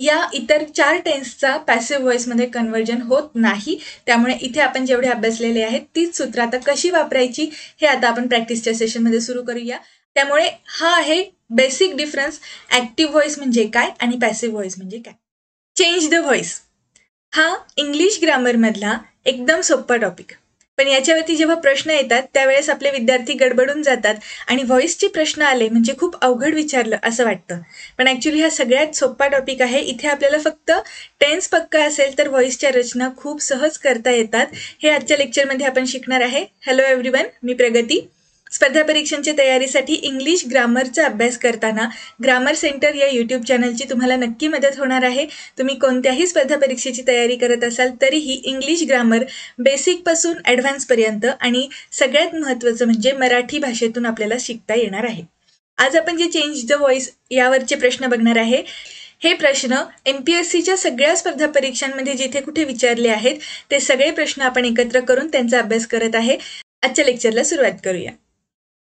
या इतर 4 टेन्सचा passive व्हॉइसमध्ये conversion होत नाही. त्यामुळे इथे आपण जेवढे अभ्यासलेले आहेत तीच सूत्र आता कशी वापरायची हे आता आपण प्रॅक्टिसच्या सेशनमध्ये सुरू करूया. त्यामुळे हा आहे बेसिक डिफरन्स ऍक्टिव्ह व्हॉइस म्हणजे काय आणि पॅसिव्ह व्हॉइस म्हणजे काय. चेंज द व्हॉइस हा इंग्लिश ग्रामरमधला एकदम सोपा टॉपिक. पण याच्यावरती जेव्हा प्रश्न येतात त्यावेळेस आपले विद्यार्थी गडबडून जातात आणि व्हॉइसचे प्रश्न आले म्हणजे खूप अवघड विचारलं असं वाटतं. पण ॲक्च्युली हा सगळ्यात सोपा टॉपिक आहे. इथे आपल्याला फक्त टेन्स पक्का असेल तर व्हॉइसच्या रचना खूप सहज करता येतात. हे आजच्या लेक्चरमध्ये आपण शिकणार आहे. हॅलो एव्हरीवन, मी प्रगती. स्पर्धा परीक्षांच्या तयारीसाठी इंग्लिश ग्रामरचा अभ्यास करताना ग्रामर सेंटर या यूट्यूब चॅनलची तुम्हाला नक्की मदत होणार आहे. तुम्ही कोणत्याही स्पर्धा परीक्षेची तयारी करत असाल तरीही इंग्लिश ग्रामर बेसिकपासून ॲडव्हान्सपर्यंत आणि सगळ्यात महत्त्वाचं म्हणजे मराठी भाषेतून आपल्याला शिकता येणार आहे. आज आपण जे चेंज द व्हॉइस यावरचे प्रश्न बघणार आहे. हे प्रश्न MPSCच्या सगळ्या स्पर्धा परीक्षांमध्ये जिथे कुठे विचारले आहेत ते सगळे प्रश्न आपण एकत्र करून त्यांचा अभ्यास करत आहे. आजच्या लेक्चरला सुरुवात करूया.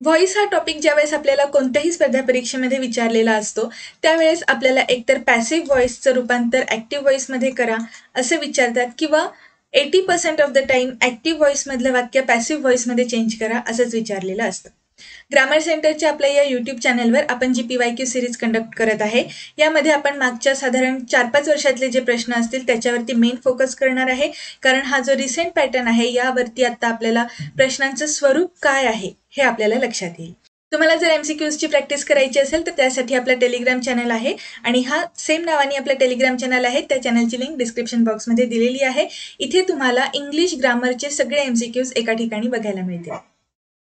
व्हॉइस हा टॉपिक ज्यावेळेस आपल्याला कोणत्याही स्पर्धा परीक्षेमध्ये विचारलेला असतो त्यावेळेस आपल्याला एकतर पॅसिव्ह व्हॉइसचं रूपांतर ॲक्टिव्ह व्हॉइसमध्ये करा असं विचारतात किंवा 80% ऑफ द टाइम ॲक्टिव्ह व्हॉइसमधलं वाक्य पॅसिव्ह व्हॉइसमध्ये चेंज करा असंच विचारलेलं असतं. ग्रामर सेंटरच्या आपल्या या यूट्यूब चॅनलवर आपण जी PYQ सिरीज कंडक्ट करत आहे यामध्ये आपण मागच्या साधारण 4-5 वर्षातले जे प्रश्न असतील त्याच्यावरती मेन फोकस करणार आहे. कारण हा जो रिसेंट पॅटर्न आहे यावरती आता आपल्याला प्रश्नांचं स्वरूप काय आहे हे आपल्याला लक्षात येईल. तुम्हाला जर MCQची प्रॅक्टिस करायची असेल तर त्यासाठी आपला टेलिग्राम चॅनल आहे आणि हा सेम नावाने आपला टेलिग्राम चॅनल आहे. त्या चॅनलची लिंक डिस्क्रिप्शन बॉक्समध्ये दिलेली आहे. इथे तुम्हाला इंग्लिश ग्रामरचे सगळे MCQs एका ठिकाणी बघायला मिळतील.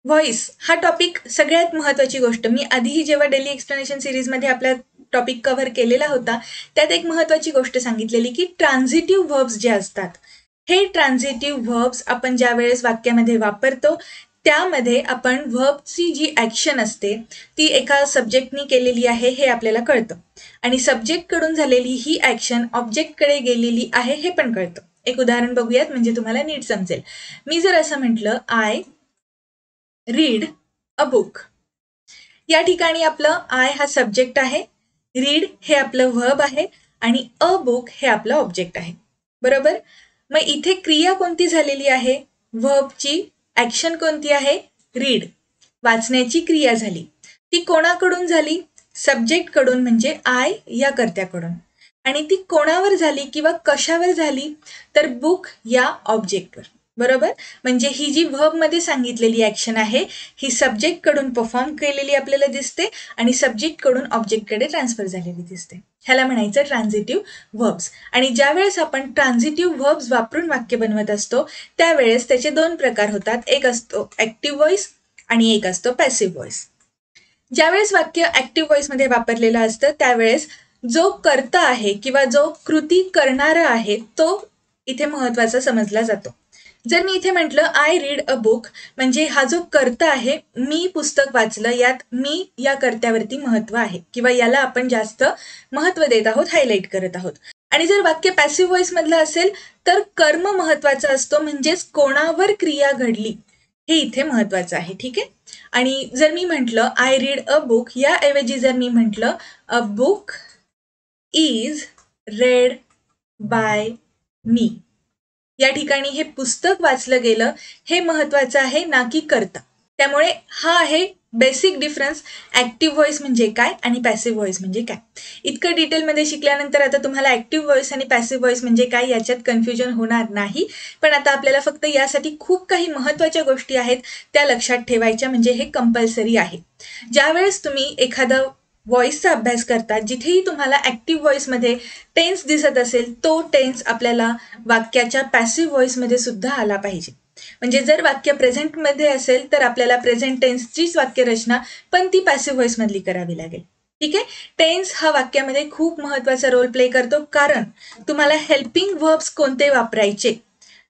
व्हॉइस हा टॉपिक सगळ्यात महत्त्वाची गोष्ट. मी आधीही जेव्हा डेली एक्सप्लेनेशन सिरीजमध्ये आपला टॉपिक कव्हर केलेला होता त्यात एक महत्त्वाची गोष्ट सांगितलेली की ट्रान्झिटिव्ह व्हर्ब्स जे असतात हे ट्रान्झिटिव्ह व्हर्ब्स आपण ज्या वेळेस वाक्यामध्ये वापरतो त्यामध्ये आपण व्हर्बची जी ॲक्शन असते ती एका सब्जेक्टनी केलेली आहे हे आपल्याला कळतं आणि सब्जेक्टकडून झालेली ही ॲक्शन ऑब्जेक्टकडे गेलेली आहे हे पण कळतं. एक उदाहरण बघूयात म्हणजे तुम्हाला नीट समजेल. मी जर असं म्हटलं आय रीड अ बुक, या ठिकाणी आपलं आय हा सब्जेक्ट आहे, रीड हे आपलं व्हर्ब आहे आणि अ बुक हे आपलं ऑब्जेक्ट आहे. बरोबर. मग इथे क्रिया कोणती झालेली आहे? व्हर्बची. ॲक्शन कोणती आहे? रीड, वाचण्याची क्रिया झाली. ती कोणाकडून झाली? सब्जेक्टकडून म्हणजे आय या कर्त्याकडून. आणि ती कोणावर झाली किंवा कशावर झाली? तर बुक या ऑब्जेक्टवर. बरोबर. म्हणजे ही जी व्हर्बमध्ये सांगितलेली ॲक्शन आहे ही सब्जेक्टकडून परफॉर्म केलेली आपल्याला दिसते आणि सब्जेक्टकडून ऑब्जेक्टकडे ट्रान्सफर झालेली दिसते. ह्याला म्हणायचं ट्रान्झिटिव्ह व्हर्ब्स. आणि ज्यावेळेस आपण ट्रान्झिटिव्ह व्हर्ब्स वापरून वाक्य बनवत असतो त्यावेळेस त्याचे 2 प्रकार होतात. एक असतो ॲक्टिव्ह व्हॉइस आणि एक असतो पॅसिव्ह व्हॉइस. ज्यावेळेस वाक्य ॲक्टिव्ह व्हॉइसमध्ये वापरलेलं असतं त्यावेळेस जो कर्ता आहे किंवा जो कृती करणारा आहे तो इथे महत्त्वाचा समजला जातो. जर मी इथे म्हटलं आय रीड अ बुक म्हणजे हा जो कर्ता आहे, मी पुस्तक वाचलं, यात मी या कर्त्यावरती महत्त्व आहे किंवा याला आपण जास्त महत्त्व देत आहोत, हायलाईट करत आहोत. आणि जर वाक्य पॅसिव्ह व्हॉइस मधलं असेल तर कर्म महत्त्वाचा असतो म्हणजेच कोणावर क्रिया घडली हे इथे महत्त्वाचं आहे. ठीक आहे. आणि जर मी म्हटलं आय रीड अ बुक याऐवजी जर मी म्हटलं a book is read by me, या ठिकाणी हे पुस्तक वाचलं गेलं हे महत्त्वाचं आहे ना की कर्ता. त्यामुळे हा आहे बेसिक डिफरन्स ॲक्टिव्ह व्हॉइस म्हणजे काय आणि पॅसिव्ह व्हॉइस म्हणजे काय. इतकं डिटेलमध्ये शिकल्यानंतर आता तुम्हाला ॲक्टिव्ह व्हॉइस आणि पॅसिव्ह व्हॉइस म्हणजे काय याच्यात कन्फ्युजन होणार नाही. पण आता आपल्याला फक्त यासाठी खूप काही महत्त्वाच्या गोष्टी आहेत त्या लक्षात ठेवायच्या म्हणजे हे कंपल्सरी आहे. ज्यावेळेस तुम्ही एखादा व्हॉइसचा अभ्यास करता जिथेही तुम्हाला ॲक्टिव्ह व्हॉइसमध्ये टेन्स दिसत असेल तो टेन्स आपल्याला वाक्याच्या पॅसिव्ह व्हॉइसमध्ये सुद्धा आला पाहिजे. म्हणजे जर वाक्य प्रेझेंटमध्ये असेल तर आपल्याला प्रेझेंट टेन्सचीच वाक्यरचना पण ती पॅसिव्ह व्हॉइसमधली करावी लागेल. ठीक आहे. टेन्स हा वाक्यामध्ये खूप महत्त्वाचा रोल प्ले करतो कारण तुम्हाला हेल्पिंग व्हर्ब्स कोणते वापरायचे,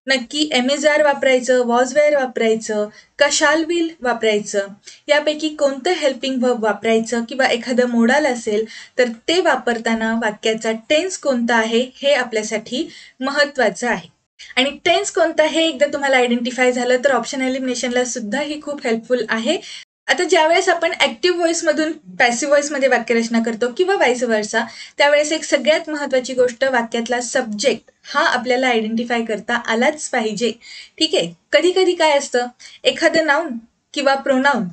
नक्की एमेजार वापरायचं, वॉजवेअर वापरायचं का शाल विल वापरायचं, यापैकी कोणतं हेल्पिंग व्हर्ब वापरायचं किंवा एखादं मोडाल असेल तर ते वापरताना वाक्याचा टेन्स कोणता आहे हे आपल्यासाठी महत्त्वाचं आहे. आणि टेन्स कोणता हे एकदा तुम्हाला आयडेंटिफाय झालं तर ऑप्शन एलिमिनेशनला सुद्धा ही खूप हेल्पफुल आहे. आता ज्यावेळेस आपण ऍक्टिव्ह व्हॉइसमधून पॅसिव्ह व्हॉइसमध्ये वाक्यरचना करतो किंवा वाईस वर्सा, त्यावेळेस एक सगळ्यात महत्त्वाची गोष्ट वाक्यातला सब्जेक्ट हा आपल्याला आयडेंटिफाय करता आलाच पाहिजे. ठीक आहे. कधी कधी काय असतं, एखादं नाऊन किंवा प्रोनाऊन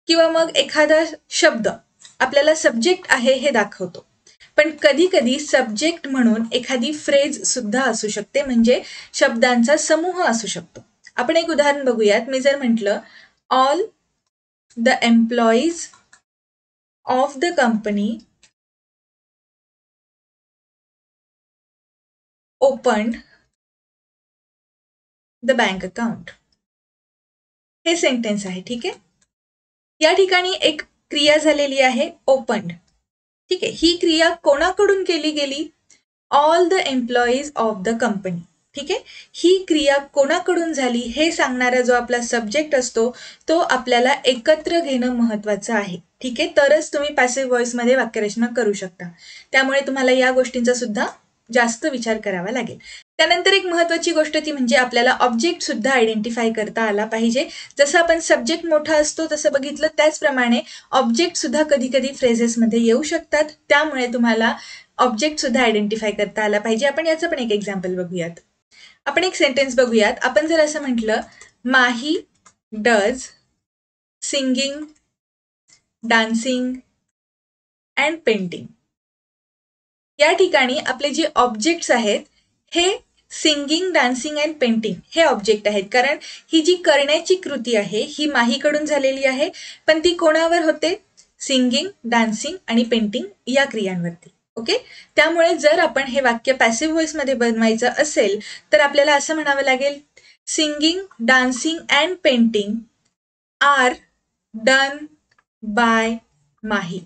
किंवा मग एखादा शब्द आपल्याला सब्जेक्ट आहे हे दाखवतो, पण कधी कधी सब्जेक्ट म्हणून एखादी फ्रेज सुद्धा असू शकते, म्हणजे शब्दांचा समूह असू शकतो. आपण एक उदाहरण बघूयात. मी जर म्हटलं all the employees of the company opened the bank account, हे सेंटेन्स आहे. ठीक आहे. या ठिकाणी एक क्रिया झालेली आहे, ओपन्ड. ठीक आहे. ही क्रिया कोणाकडून केली गेली? All the employees of the company. ठीक आहे. ही क्रिया कोणाकडून झाली हे सांगणारा जो आपला सब्जेक्ट असतो तो आपल्याला एकत्र घेणं महत्वाचं आहे. ठीक आहे. तरच तुम्ही पॅसिव्ह व्हॉइसमध्ये वाक्यरचना करू शकता. त्यामुळे तुम्हाला या गोष्टींचा सुद्धा जास्त विचार करावा लागेल. त्यानंतर एक महत्वाची गोष्ट ती म्हणजे आपल्याला ऑब्जेक्ट सुद्धा आयडेंटिफाय करता आला पाहिजे. जसं आपण सब्जेक्ट मोठा असतो तसं बघितलं, त्याचप्रमाणे ऑब्जेक्ट सुद्धा कधी कधी फ्रेजेसमध्ये येऊ शकतात. त्यामुळे तुम्हाला ऑब्जेक्ट सुद्धा आयडेंटिफाय करता आला पाहिजे. आपण याचं पण एक एक्झाम्पल बघूयात. आपण एक सेंटेन्स बघूयात. आपण जर असं म्हटलं, Mahi does singing, dancing and painting. या ठिकाणी आपले जे ऑब्जेक्ट्स आहेत हे सिंगिंग, डान्सिंग अँड पेंटिंग हे ऑब्जेक्ट आहेत, कारण ही जी करण्याची कृती आहे ही माहीकडून झालेली आहे, पण ती कोणावर होते? सिंगिंग, डान्सिंग आणि पेंटिंग या क्रियांवरती. ओके. त्यामुळे जर आपण हे वाक्य पॅसिव्ह व्हॉइसमध्ये बनवायचं असेल तर आपल्याला असं म्हणावं लागेल, singing, dancing and painting are done by Mahi.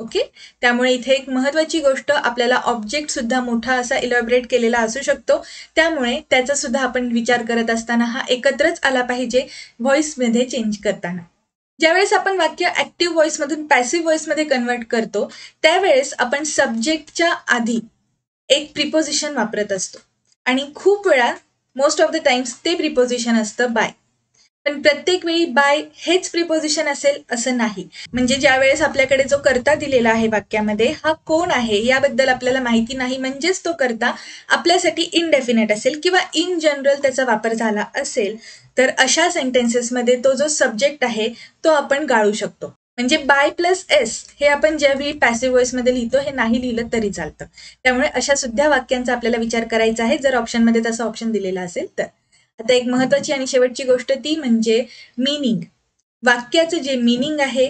Okay. त्यामुळे इथे एक महत्वाची गोष्ट, आपल्याला ऑब्जेक्ट सुद्धा मोठा असा इलॅबोरेट केलेला असू शकतो. त्यामुळे त्याचा सुद्धा आपण विचार करत असताना हा एकत्रच आला पाहिजे व्हॉइसमध्ये चेंज करताना. ज्यावेळेस आपण वाक्य ऍक्टिव्ह व्हॉइसमधून पॅसिव्ह व्हॉइसमध्ये कन्वर्ट करतो त्यावेळेस आपण सब्जेक्टच्या आधी एक प्रिपोजिशन वापरत असतो, आणि खूप वेळा मोस्ट ऑफ द टाइम्स ते प्रिपोजिशन असतं बाय. पण प्रत्येक वेळी बाय हेच प्रिपोजिशन असेल असं नाही. म्हणजे ज्यावेळेस आपल्याकडे जो कर्ता दिलेला आहे वाक्यामध्ये हा कोण आहे याबद्दल आपल्याला माहिती नाही, म्हणजेच तो कर्ता आपल्यासाठी इनडेफिनेट असेल किंवा इन जनरल त्याचा वापर झाला असेल, तर अशा सेंटेन्सेसमध्ये तो जो सब्जेक्ट आहे तो आपण गाळू शकतो. म्हणजे बाय प्लस एस हे आपण ज्यावेळी पॅसिव्ह व्हॉइसमध्ये लिहितो हे नाही लिहिलं तरी चालतं. त्यामुळे अशा सुद्धा वाक्यांचा आपल्याला विचार करायचा आहे जर ऑप्शनमध्ये तसा ऑप्शन दिलेला असेल तर. आता एक महत्वाची आणि शेवटची गोष्ट ती म्हणजे मीनिंग. वाक्याचं जे मीनिंग आहे,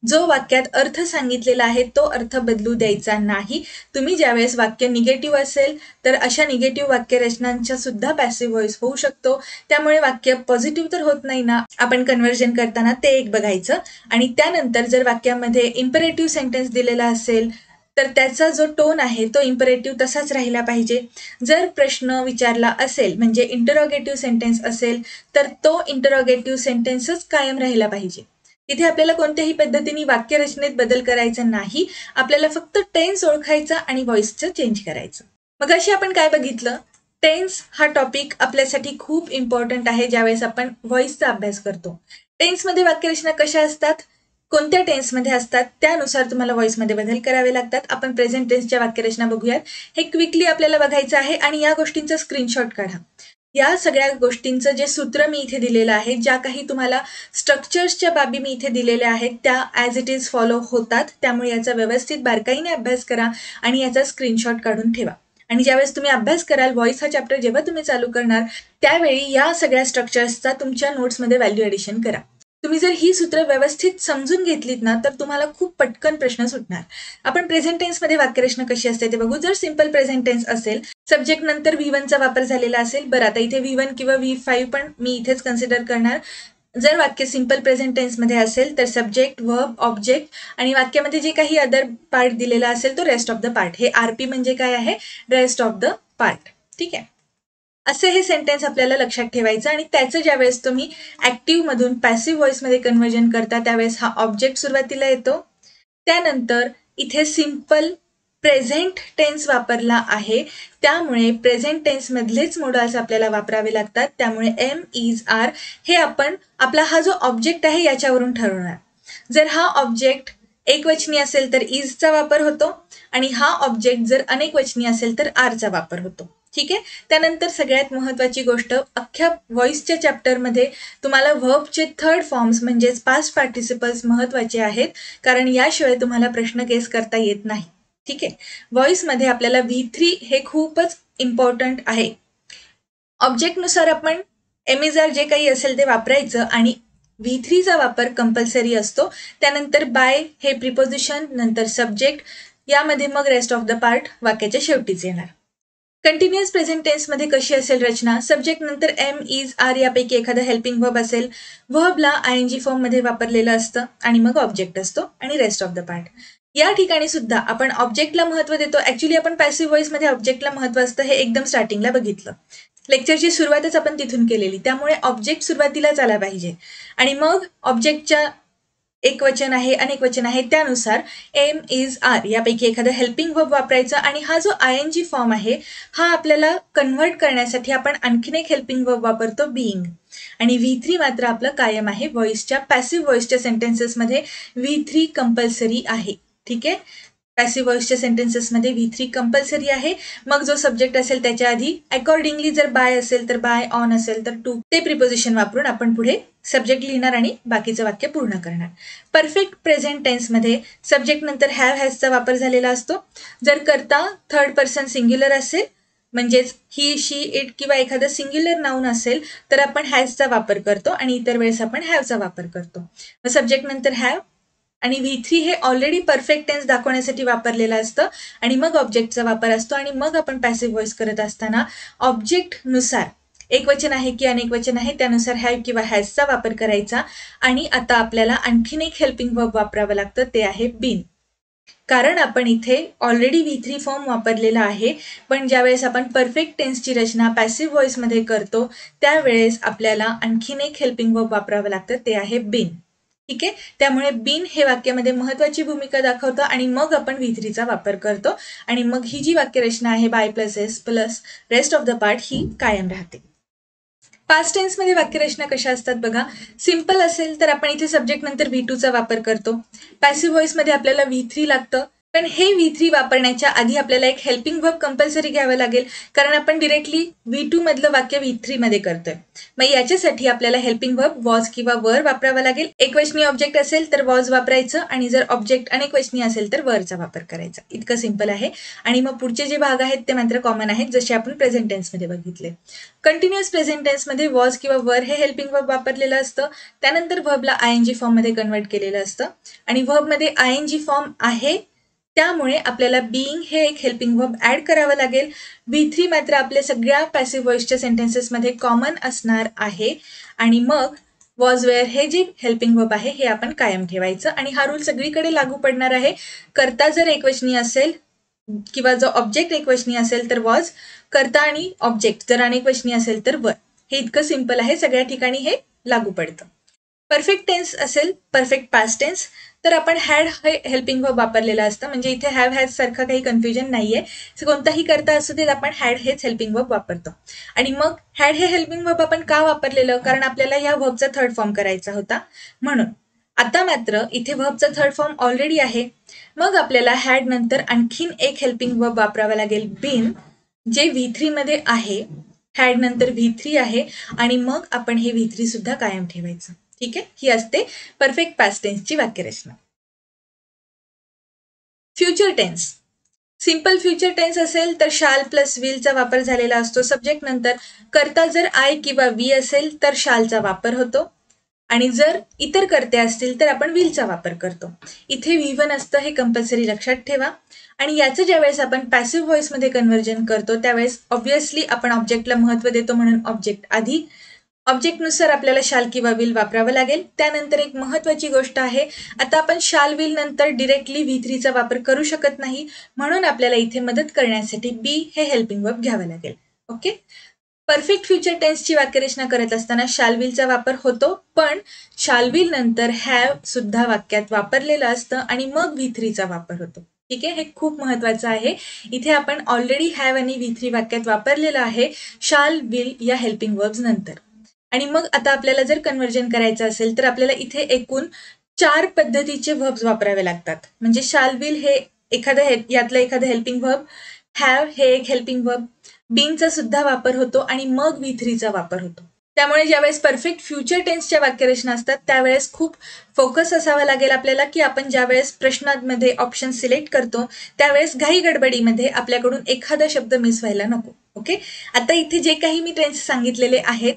जो वाक्यात अर्थ सांगितलेला आहे तो अर्थ बदलू द्यायचा नाही. तुम्ही ज्यावेळेस वाक्य निगेटिव्ह असेल तर अशा निगेटिव्ह वाक्यरचनांचा सुद्धा पॅसिव्ह व्हॉइस होऊ शकतो. त्यामुळे वाक्य पॉझिटिव्ह तर होत नाही ना आपण कन्व्हर्जन करताना, ते एक बघायचं. आणि त्यानंतर जर वाक्यामध्ये इम्परेटिव्ह सेंटेन्स दिलेला असेल तर त्याचा जो टोन आहे तो इम्परेटिव्ह तसाच राहिला पाहिजे. जर प्रश्न विचारला असेल म्हणजे इंटरोगेटिव्ह सेंटेन्स असेल तर तो इंटरोगेटिव्ह सेंटेन्सच कायम राहिला पाहिजे. तिथे आपल्याला कोणत्याही पद्धतीने वाक्यरचनेत बदल करायचा नाही. आपल्याला फक्त टेन्स ओळखायचा आणि व्हॉइसचं चेंज करायचं. मग अशी आपण काय बघितलं, टेन्स हा टॉपिक आपल्यासाठी खूप इम्पॉर्टंट आहे ज्यावेळेस आपण व्हॉइसचा अभ्यास करतो. टेन्समध्ये वाक्यरचना कशा असतात, कोणत्या टेन्समध्ये असतात त्यानुसार तुम्हाला व्हॉइसमध्ये बदल करावे लागतात. आपण प्रेझेंट टेन्सच्या वाक्यरचना बघूयात. हे क्विकली आपल्याला बघायचं आहे आणि या गोष्टींचा स्क्रीनशॉट काढा. या सगळ्या गोष्टींचं जे सूत्र मी इथे दिलेलं आहे, ज्या काही तुम्हाला स्ट्रक्चर्सच्या बाबी मी इथे दिलेल्या आहेत त्या ॲज इट इज फॉलो होतात. त्यामुळे याचा व्यवस्थित बारकाईने अभ्यास करा आणि याचा स्क्रीनशॉट काढून ठेवा. आणि ज्यावेळेस तुम्ही अभ्यास कराल, व्हॉइस हा चॅप्टर जेव्हा तुम्ही चालू करणार त्यावेळी या सगळ्या स्ट्रक्चर्सचा तुमच्या नोट्समध्ये व्हॅल्यू ॲडिशन करा. तुम्ही जर ही सूत्र व्यवस्थित समजून घेतलीत ना तर तुम्हाला खूप पटकन प्रश्न सुटणार. आपण प्रेझेंट टेन्समध्ये वाक्यरचना कशी असते ते बघू. जर सिंपल प्रेझेंट टेन्स असेल, सब्जेक्ट नंतर V1चा वापर झालेला असेल, बरं आता इथे V1 किंवा V5 पण मी इथेच कन्सिडर करणार. जर वाक्य सिंपल प्रेझेंट टेन्समध्ये असेल तर सब्जेक्ट, वर्ब, ऑब्जेक्ट आणि वाक्यामध्ये जे काही अदर पार्ट दिलेला असेल तो रेस्ट ऑफ द पार्ट. हे RP म्हणजे काय आहे, रेस्ट ऑफ द पार्ट. ठीक आहे. असे हे सेंटेन्स आपल्याला लक्षात ठेवायचं आणि त्याचं ज्यावेळेस तुम्ही ऍक्टिव्ह मधून पॅसिव्ह व्हॉइसमध्ये कन्व्हर्जन करता त्यावेळेस हा ऑब्जेक्ट सुरुवातीला येतो. त्यानंतर इथे सिंपल प्रेझेंट टेन्स वापरला आहे त्यामुळे प्रेझेंट टेन्स मधलेच मोडाल्स आपल्याला वापरावे लागतात. त्यामुळे एम, इज, आर हे आपण आपला हा जो ऑब्जेक्ट आहे याच्यावरून ठरवणार. जर हा ऑब्जेक्ट एकवचनी असेल तर इजचा वापर होतो आणि हा ऑब्जेक्ट जर अनेकवचनी असेल तर आरचा वापर होतो. ठीक आहे. त्यानंतर सगळ्यात महत्त्वाची गोष्ट, अख्ख्या व्हॉइसच्या चॅप्टरमध्ये तुम्हाला व्हर्बचे थर्ड फॉर्म्स म्हणजेच पास्ट पार्टिसिपल्स महत्त्वाचे आहेत, कारण याशिवाय तुम्हाला प्रश्न गेस करता येत नाही. ठीक आहे. व्हॉइसमध्ये आपल्याला V3 हे खूपच इम्पॉर्टंट आहे. ऑब्जेक्टनुसार आपण एमिजार जे काही असेल ते वापरायचं आणि V3चा वापर कंपल्सरी असतो. त्यानंतर बाय हे प्रिपोजिशन, नंतर सब्जेक्ट, यामध्ये मग रेस्ट ऑफ द पार्ट वाक्याच्या शेवटीच येणार. कंटिन्युअस प्रेझेंट टेन्समध्ये कशी असेल रचना, सब्जेक्ट नंतर एम, इज, आर यापैकी एखादा हेल्पिंग वर्ब असेल, वर्बला ING फॉर्ममध्ये वापरलेलं असतं आणि मग ऑब्जेक्ट असतो आणि रेस्ट ऑफ द पार्ट. या ठिकाणी सुद्धा आपण ऑब्जेक्टला महत्त्व देतो. ऍक्च्युली आपण पॅसिव्ह व्हॉइसमध्ये ऑब्जेक्टला महत्त्व असतं हे एकदम स्टार्टिंगला बघितलं. लेक्चरची सुरुवातच आपण तिथून केलेली, त्यामुळे ऑब्जेक्ट सुरुवातीलाच आला पाहिजे आणि मग ऑब्जेक्टच्या एकवचन आहे, अनेकवचन आहे, त्यानुसार एम, इज, आर यापैकी एखादं हेल्पिंग वर्ब वापरायचं आणि हा जो ING फॉर्म आहे हा आपल्याला कन्व्हर्ट करण्यासाठी आपण आणखीन एक हेल्पिंग वर्ब वापरतो, बीइंग. आणि V3 मात्र आपलं कायम आहे. व्हॉइसच्या पॅसिव्ह व्हॉइसच्या सेंटेन्सेसमध्ये V3 कंपल्सरी आहे. ठीक आहे. पॅसिव्ह व्हॉइसच्या सेंटेन्सेसमध्ये V3 कंपल्सरी आहे. मग जो सब्जेक्ट असेल त्याच्या आधी अकॉर्डिंगली जर बाय असेल तर बाय, ऑन असेल तर टू, ते प्रिपोजिशन वापरून आपण पुढे सब्जेक्ट लिहिणार आणि बाकीचं वाक्य पूर्ण करणार. परफेक्ट प्रेझेंट टेन्समध्ये सब्जेक्ट नंतर हॅव, हॅजचा वापर झालेला असतो. जर करता थर्ड पर्सन सिंग्युलर असेल म्हणजेच ही, शी, इट किंवा एखादं सिंग्युलर नाऊन असेल तर आपण हॅजचा वापर करतो आणि इतर वेळेस आपण हॅवचा वापर करतो. सब्जेक्ट नंतर हॅव आणि V3 हे ऑलरेडी परफेक्ट टेन्स दाखवण्यासाठी वापरलेलं असतं आणि मग ऑब्जेक्टचा वापर असतो आणि मग आपण पॅसिव्ह व्हॉइस करत असताना ऑब्जेक्टनुसार एकवचन आहे की अनेकवचन आहे त्यानुसार हॅव किंवा हॅजचा वापर करायचा. आणि आता आपल्याला आणखीन एक हेल्पिंग वर्ब वापरावं लागतं, ते आहे बीन. कारण आपण इथे ऑलरेडी V3 फॉर्म वापरलेला आहे, पण ज्यावेळेस आपण परफेक्ट टेन्सची रचना पॅसिव्ह व्हॉइसमध्ये करतो त्यावेळेस आपल्याला आणखीन एक हेल्पिंग वर्ब वापरावं लागतं, ते आहे बीन. ठीक आहे. त्यामुळे बीन हे वाक्यामध्ये महत्त्वाची भूमिका दाखवतं आणि मग आपण V3चा वापर करतो आणि मग ही जी वाक्यरचना आहे by plus S plus rest of the part ही कायम राहते. पास्ट टेन्समध्ये वाक्यरचना कशा असतात बघा. सिंपल असेल तर आपण इथे सब्जेक्ट नंतर V2चा वापर करतो. पॅसिव्ह व्हॉइसमध्ये आपल्याला V3 लागतं, पण हे V3 वापरण्याच्या आधी आपल्याला एक हेल्पिंग वर्ब कंपल्सरी घ्यावं लागेल, कारण आपण डिरेक्टली V2 मधलं वाक्य V3 मध्ये करतोय. मग याच्यासाठी आपल्याला हेल्पिंग वर्ब वॉज किंवा वर वापरावा लागेल. एकवचनी ऑब्जेक्ट असेल तर वॉज वापरायचं आणि जर ऑब्जेक्ट अनेकवचनी असेल तर वरचा वापर करायचा. इतकं सिंपल आहे. आणि मग पुढचे जे भाग आहेत ते मात्र कॉमन आहेत, जसे आपण प्रेझेंट टेन्समध्ये बघितले. कंटिन्युअस प्रेझेंट टेन्समध्ये वॉज किंवा वर हे हेल्पिंग वर्ब वापरलेलं असतं. त्यानंतर व्हर्बला ING फॉर्ममध्ये कन्वर्ट केलेलं असतं आणि व्हर्बमध्ये ING फॉर्म आहे त्यामुळे आपल्याला बीइंग हे एक हेल्पिंग वर्ब ऍड करावं लागेल. V3 मात्र आपल्या सगळ्या पॅसिव्ह व्हॉइसच्या सेंटेन्सेसमध्ये कॉमन असणार आहे आणि मग वॉज, वेअर हे जे हेल्पिंग वर्ब आहे हे आपण कायम ठेवायचं आणि हा रूल सगळीकडे लागू पडणार आहे. करता जर एकवचनी असेल किंवा जो ऑब्जेक्ट एकवचनी असेल तर वॉज, करता आणि ऑब्जेक्ट जर अनेकवचनी असेल तर वर. हे इतकं सिंपल आहे, सगळ्या ठिकाणी हे लागू पडतं. परफेक्ट टेन्स असेल, परफेक्ट पास्ट टेन्स, तर आपण हॅड हे हेल्पिंग वर्ब वापरलेलं असतं. म्हणजे इथे हॅव, हॅज सारखं काही कन्फ्युजन नाहीये. कोणताही करता असू देत आपण हॅड हेच हेल्पिंग वर्ब वापरतो. आणि मग हॅड हे हेल्पिंग वर्ब आपण का वापरलेलं, कारण आपल्याला या वर्बचा थर्ड फॉर्म करायचा होता म्हणून. आता मात्र इथे वर्बचा थर्ड फॉर्म ऑलरेडी आहे, मग आपल्याला हॅड नंतर आणखीन एक हेल्पिंग वर्ब वापरावा लागेल, बीन, जे V3 मध्ये आहे. हॅड नंतर V3 आहे आणि मग आपण हे V3 सुद्धा कायम ठेवायचं. ठीक आहे. ही असते परफेक्ट पास्ट टेन्सची वाक्यरचना. Future tense. Simple future tense असेल तर शाल प्लस विलचा वापर झालेला असतो. सब्जेक्ट नंतर करता जर आय किंवा वी असेल तर शालचा वापर होतो आणि जर इतर कर्ते असतील तर आपण विलचा वापर करतो. इथे V1 असतं हे कंपल्सरी लक्षात ठेवा. आणि याचं ज्यावेळेस आपण पॅसिव्ह व्हॉइसमध्ये कन्व्हर्जन करतो त्यावेळेस ऑब्व्हियसली आपण ऑब्जेक्टला महत्त्व देतो म्हणून ऑब्जेक्ट आधी, ऑब्जेक्टनुसार आपल्याला शाल किंवा विल वापरावं लागेल. त्यानंतर एक महत्त्वाची गोष्ट आहे, आता आपण शाल विल नंतर डिरेक्टली V3चा वापर करू शकत नाही म्हणून आपल्याला इथे मदत करण्यासाठी बी हे हेल्पिंग वर्ब घ्यावं लागेल. ओके. परफेक्ट फ्युचर टेन्सची वाक्यरचना करत असताना शाल विलचा वापर होतो, पण शाल विल नंतर हॅव सुद्धा वाक्यात वापरलेलं असतं आणि मग V3चा वापर होतो. ठीक आहे. हे खूप महत्त्वाचं आहे. इथे आपण ऑलरेडी हॅव आणि V3 वाक्यात वापरलेलं आहे शाल विल या हेल्पिंग वर्ब्स नंतर. आणि मग आता आपल्याला जर कन्व्हर्जन करायचं असेल तर आपल्याला इथे एकूण 4 पद्धतीचे व्हर्ब्स वापरावे लागतात. म्हणजे शाल विल हे यातलं एखादं हेल्पिंग व्हर्ब, हॅव हे एक हेल्पिंग व्हर्ब, बीनचा सुद्धा वापर होतो आणि मग V3चा वापर होतो. त्यामुळे ज्यावेळेस परफेक्ट फ्युचर टेन्सच्या वाक्यरचना असतात त्यावेळेस खूप फोकस असावा लागेल आपल्याला, की आपण ज्यावेळेस प्रश्नांमध्ये ऑप्शन सिलेक्ट करतो त्यावेळेस घाई गडबडीमध्ये आपल्याकडून एखादा शब्द मिस व्हायला नको. ओके, आता इथे जे काही मी टेन्स सांगितलेले आहेत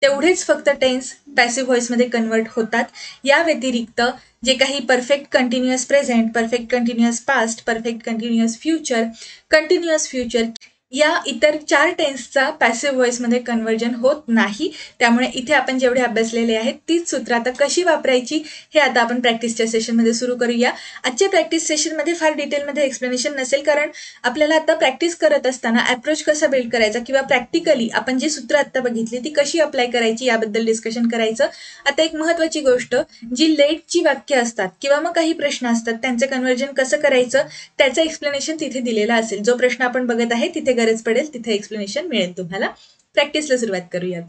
तेवढेच फक्त टेन्स पॅसिव्ह व्हॉइसमध्ये कन्वर्ट होतात. या व्यतिरिक्त जे काही perfect continuous present, perfect continuous past, perfect continuous future, continuous future या इतर 4 टेन्सचा पॅसिव्ह व्हॉइसमध्ये कन्व्हर्जन होत नाही. त्यामुळे इथे आपण जेवढे अभ्यासलेले आहेत तीच सूत्र आता कशी वापरायची हे आता आपण प्रॅक्टिसच्या सेशनमध्ये सुरू करूया. आजच्या प्रॅक्टिस सेशनमध्ये फार डिटेलमध्ये एक्सप्लेनेशन नसेल, कारण आपल्याला आता प्रॅक्टिस करत असताना अप्रोच कसा बिल्ड करायचा किंवा प्रॅक्टिकली आपण जी सूत्र आता बघितली ती कशी अप्लाय करायची याबद्दल डिस्कशन करायचं. आता एक महत्त्वाची गोष्ट, जी लेटची वाक्य असतात किंवा मग काही प्रश्न असतात त्यांचं कन्व्हर्जन कसं करायचं त्याचं एक्सप्लेनेशन तिथे दिलेलं असेल. जो प्रश्न आपण बघत आहे तिथे गरज पडेल तिथे एक्सप्लेनेशन मिळेल तुम्हाला. प्रॅक्टिसला सुरुवात करूयात.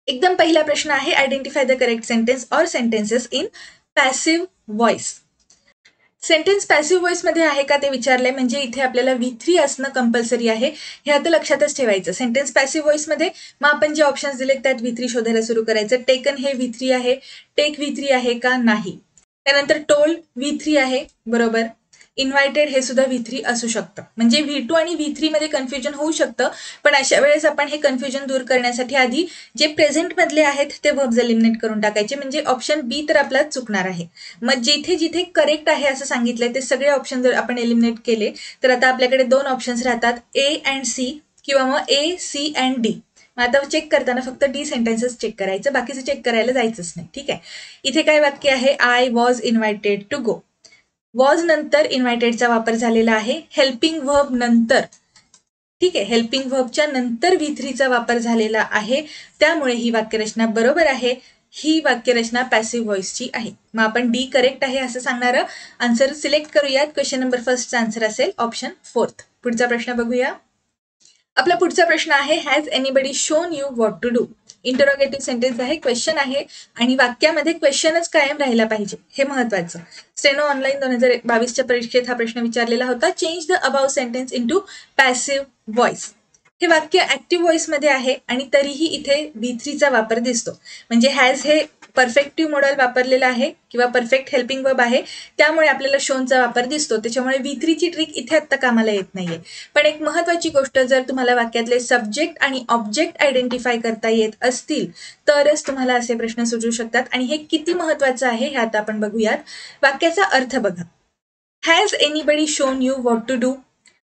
एकदम पहिला प्रश्न आहे, identify the correct sentence or sentences in passive voice. Sentence passive व्हॉइसमध्ये आहे का ते विचारलंय, म्हणजे इथे आपल्याला V3 असणं कंपल्सरी आहे. हे आता लक्षातच ठेवायचं. सेंटेन्स पॅसिव्ह व्हॉइसमध्ये मग आपण जे ऑप्शन्स दिलेत त्यात V3 शोधायला सुरू करायचं. टेकन हे V3 आहे, टेक V3 आहे का नाही. त्यानंतर टोल्ड V3 आहे, बरोबर. इन्व्हायटेड हे सुद्धा V3 असू शकतं. म्हणजे V2 आणि V3 मध्ये कन्फ्युजन होऊ शकतं, पण अशा वेळेस आपण हे कन्फ्युजन दूर करण्यासाठी आधी जे प्रेझेंट मधले आहेत ते व्हर्ब्स एलिमिनेट करून टाकायचे. म्हणजे ऑप्शन बी तर आपला चुकणार आहे. मग जिथे जिथे करेक्ट आहे असं सांगितलंय ते सगळे ऑप्शन जर आपण एलिमिनेट केले तर आता आपल्याकडे 2 ऑप्शन्स राहतात, A अँड C किंवा मग A, C अँड D. आता चेक करताना फक्त D सेंटेन्सेस चेक करायचं, बाकीचं चेक करायला जायचंच नाही. ठीक आहे. इथे काय वाक्य आहे, I was invited to go. Was नंतर इन्व्हायटेडचा वापर झालेला आहे. हेल्पिंग व्हर्ब नंतर, ठीक आहे, हेल्पिंग व्हर्बच्या नंतर V3चा वापर झालेला आहे. त्यामुळे ही वाक्यरचना बरोबर आहे. ही वाक्यरचना पॅसिव्ह व्हॉइसची आहे. मग आपण D करेक्ट आहे असं सांगणारं आन्सर सिलेक्ट करूयात. क्वेश्चन नंबर फर्स्टचा आन्सर असेल ऑप्शन 4. पुढचा प्रश्न बघूया. आपला पुढचा प्रश्न आहे, has anybody shown you what to do. Interrogative sentence आहे, क्वेश्चन आहे आणि वाक्यामध्ये क्वेश्चनच कायम राहिला पाहिजे, हे महत्वाचं. स्टेनो ऑनलाईन 2022च्या परीक्षेत हा प्रश्न विचारलेला होता. Change the above sentence into passive voice. हे वाक्य ऍक्टिव्ह व्हॉइस मध्ये आहे आणि तरीही इथे V3चा वापर दिसतो. म्हणजे हॅज हे परफेक्टिव्ह मॉडेल वापरलेलं आहे किंवा परफेक्ट हेल्पिंग वर्ब आहे, त्यामुळे आपल्याला शोनचा वापर दिसतो. त्याच्यामुळे V3ची ट्रिक इथे आत्ता कामाला येत नाहीये. पण एक महत्वाची गोष्ट, जर तुम्हाला वाक्यातले सब्जेक्ट आणि ऑब्जेक्ट आयडेंटिफाय करता येत असतील तरच तुम्हाला असे प्रश्न सुचू शकतात. आणि हे किती महत्वाचं आहे हे आता आपण बघूयात. वाक्याचा अर्थ बघा. Has anybody shown you what to do.